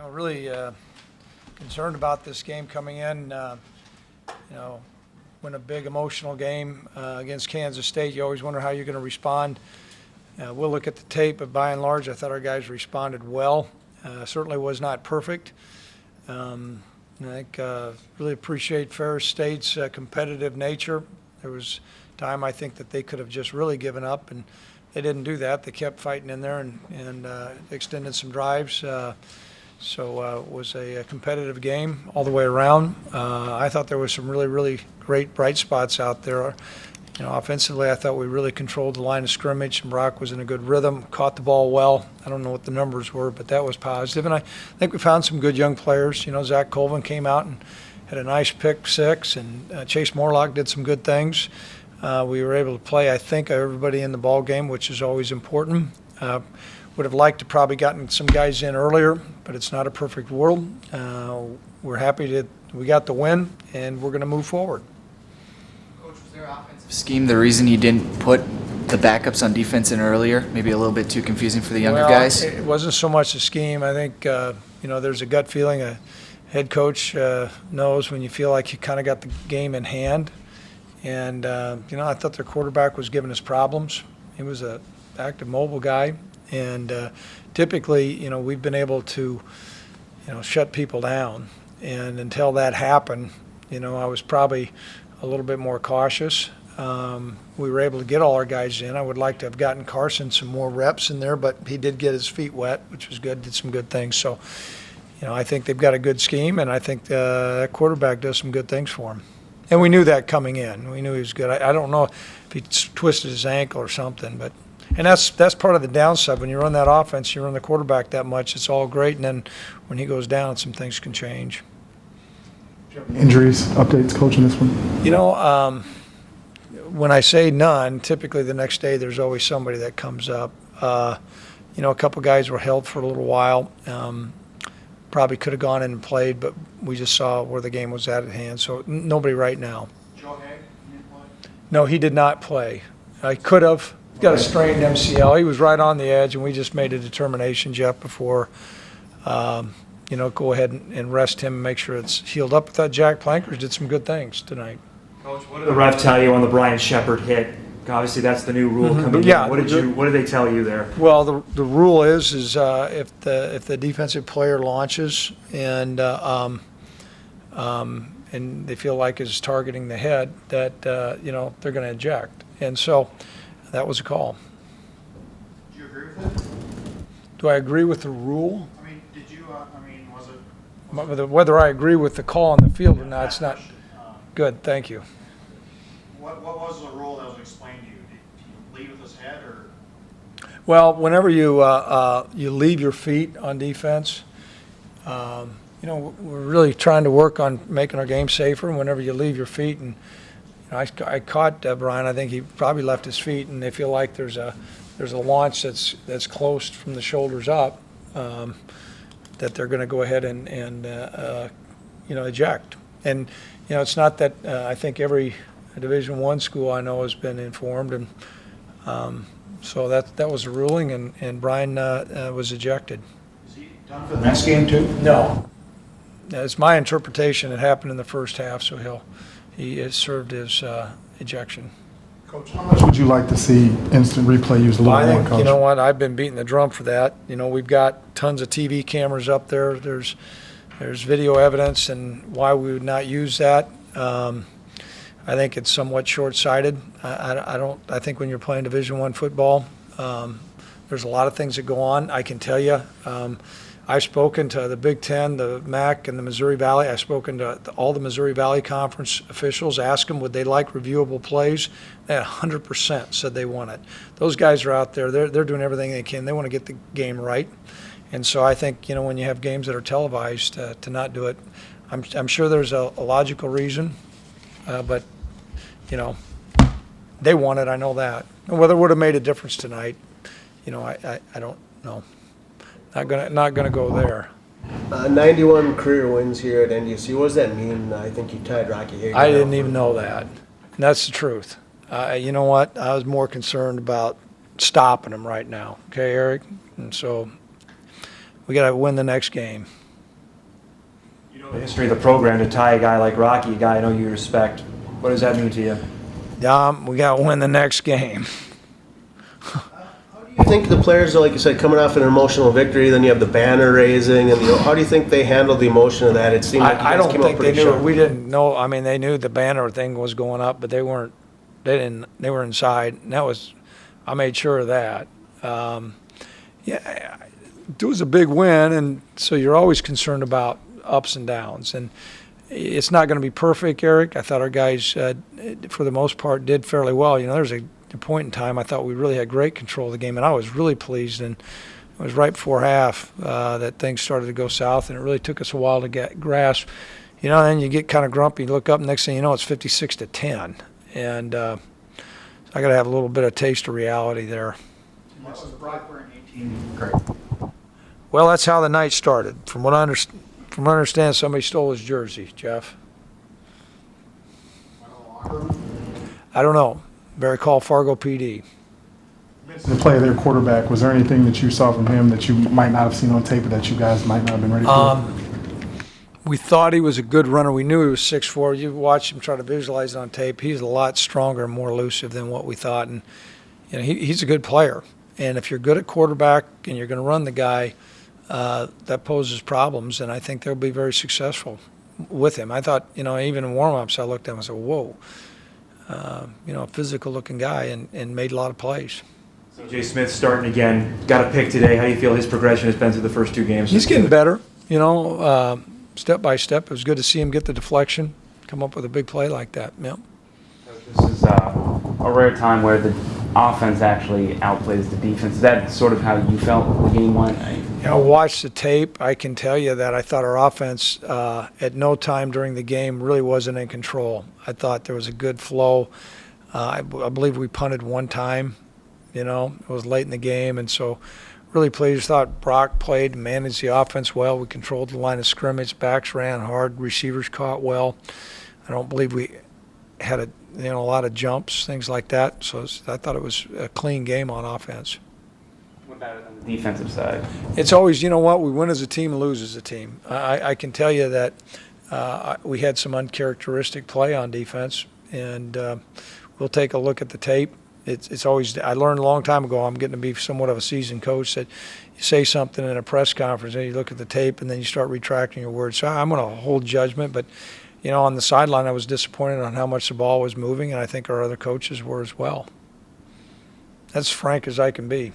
Really concerned about this game coming in. Win a big emotional game against Kansas State. You always wonder how you're going to respond. We'll look at the tape, but by and large, I thought our guys responded well. Certainly was not perfect. Really appreciate Ferris State's competitive nature. There was time I think that they could have just really given up, and they didn't do that. They kept fighting in there and extended some drives. So it was a competitive game all the way around. I thought there was some really, really great bright spots out there. Offensively, I thought we really controlled the line of scrimmage, and Brock was in a good rhythm, caught the ball well. I don't know what the numbers were, but that was positive. And I think we found some good young players. Zach Colvin came out and had a nice pick six, and Chase Morlock did some good things. We were able to play, I think, everybody in the ball game, which is always important. Would have liked to probably gotten some guys in earlier, but it's not a perfect world. We're happy that we got the win, and we're going to move forward. Coach, was there offensive scheme the reason you didn't put the backups on defense in earlier? Maybe a little bit too confusing for the younger guys? It wasn't so much the scheme. I think, there's a gut feeling. A head coach knows when you feel like you kind of got the game in hand. And, I thought their quarterback was giving us problems. He was an active, mobile guy. And typically, we've been able to, shut people down. And until that happened, I was probably a little bit more cautious. We were able to get all our guys in. I would like to have gotten Carson some more reps in there, but he did get his feet wet, which was good, did some good things. So, I think they've got a good scheme, and I think that quarterback does some good things for him. And we knew that coming in. We knew he was good. I don't know if he twisted his ankle or something, but – and that's part of the downside. When you run that offense, you run the quarterback that much, it's all great. And then when he goes down, some things can change. Injuries, updates, Coach, in this one? When I say none, typically the next day there's always somebody that comes up. A couple guys were held for a little while. Probably could have gone in and played, but we just saw where the game was at hand. So nobody right now. Joe Hay, he didn't play? No, he did not play. I could have. He's got a strained MCL. He was right on the edge, and we just made a determination, Jeff, before, go ahead and rest him and make sure it's healed up. I thought Jack Plankers did some good things tonight. Coach, what did the ref tell you on the Brian Shepard hit? Obviously, that's the new rule coming in. What did they tell you there? Well, the rule is if the defensive player launches and they feel like is targeting the head, that they're going to eject, and so. That was a call. Do you agree with it? Do I agree with the rule? Did you, was it? Whether I agree with the call on the field or not, it's not. Good, thank you. What was the rule that was explained to you? Did he lead with his head or? Well, whenever you leave your feet on defense, we're really trying to work on making our game safer. And whenever you leave your feet and I caught Brian. I think he probably left his feet, and they feel like there's a launch that's close from the shoulders up, that they're going to go ahead and eject. And it's not that I think every Division I school I know has been informed, and so that was a ruling, and Brian was ejected. Is he done for the next game too? No, it's my interpretation. It happened in the first half, so he has served his ejection. Coach, how much would you like to see instant replay used a little more, Coach? You know what? I've been beating the drum for that. We've got tons of TV cameras up there. There's video evidence, and why we would not use that. I think it's somewhat short-sighted. I think when you're playing Division I football, there's a lot of things that go on. I can tell you. I've spoken to the Big Ten, the MAC, and the Missouri Valley. I've spoken to all the Missouri Valley Conference officials, asked them would they like reviewable plays. They 100% said they want it. Those guys are out there. They're doing everything they can. They want to get the game right. And so I think, when you have games that are televised, to not do it, I'm sure there's a logical reason, but, they want it. I know that. And whether it would have made a difference tonight, I don't know. Not gonna go there. 91 career wins here at NDSU. What does that mean? I think you tied Rocky Hager. I didn't even know that. And that's the truth. You know what? I was more concerned about stopping him right now. Okay, Eric? And so we got to win the next game. The history of the program to tie a guy like Rocky, a guy I know you respect. What does that mean to you? We got to win the next game. I think the players, like you said, coming off an emotional victory, then you have the banner raising, and how do you think they handled the emotion of that? It seemed like you I guys don't came up think they pretty knew. sharp. We didn't know. I mean, they knew the banner thing was going up, but they weren't. They didn't. They were inside, and that was. I made sure of that. Yeah, it was a big win, and so you're always concerned about ups and downs, and it's not going to be perfect, Eric. I thought our guys, for the most part, did fairly well. There's a point in time I thought we really had great control of the game, and I was really pleased. And it was right before half that things started to go south, and it really took us a while to get grasp. Then you get kind of grumpy, you look up, and next thing you know, it's 56-10, and I got to have a little bit of taste of reality there. What was Brock wearing 18? Craig. Well, that's how the night started. From what I understand, somebody stole his jersey, Jeff. I don't know. Better call Fargo PD. The play of their quarterback, was there anything that you saw from him that you might not have seen on tape or that you guys might not have been ready for? We thought he was a good runner. We knew he was 6'4". You watch him try to visualize it on tape. He's a lot stronger and more elusive than what we thought. And he's a good player. And if you're good at quarterback and you're going to run the guy, that poses problems. And I think they'll be very successful with him. I thought, even in warm-ups, I looked at him and said, whoa. A physical-looking guy and made a lot of plays. CJ Smith starting again. Got a pick today. How do you feel his progression has been through the first 2 games? He's getting better, step by step. It was good to see him get the deflection, come up with a big play like that. Yep. This is a rare time where the offense actually outplays the defense. Is that sort of how you felt the game went? Watch the tape. I can tell you that I thought our offense at no time during the game really wasn't in control. I thought there was a good flow. I believe we punted one time. It was late in the game, and so really pleased. Thought Brock played and managed the offense well. We controlled the line of scrimmage. Backs ran hard. Receivers caught well. I don't believe we had a lot of jumps, things like that. So I thought it was a clean game on offense. What about it on the defensive side? It's always, we win as a team and lose as a team. I can tell you that we had some uncharacteristic play on defense, and we'll take a look at the tape. It's always, I learned a long time ago, I'm getting to be somewhat of a seasoned coach, that you say something in a press conference and you look at the tape and then you start retracting your words. So I'm going to hold judgment, but on the sideline I was disappointed on how much the ball was moving, and I think our other coaches were as well. That's frank as I can be.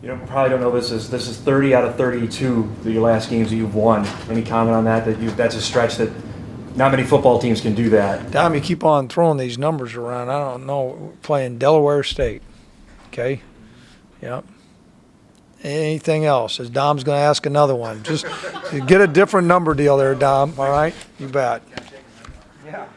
Probably don't know this is 30 out of 32 of your last games that you've won. Any comment on that? That's a stretch that not many football teams can do that. Dom, you keep on throwing these numbers around. I don't know. We're playing Delaware State. Okay? Yep. Anything else? As Dom's going to ask another one. Just get a different number deal there, Dom. All right? You bet. Yeah.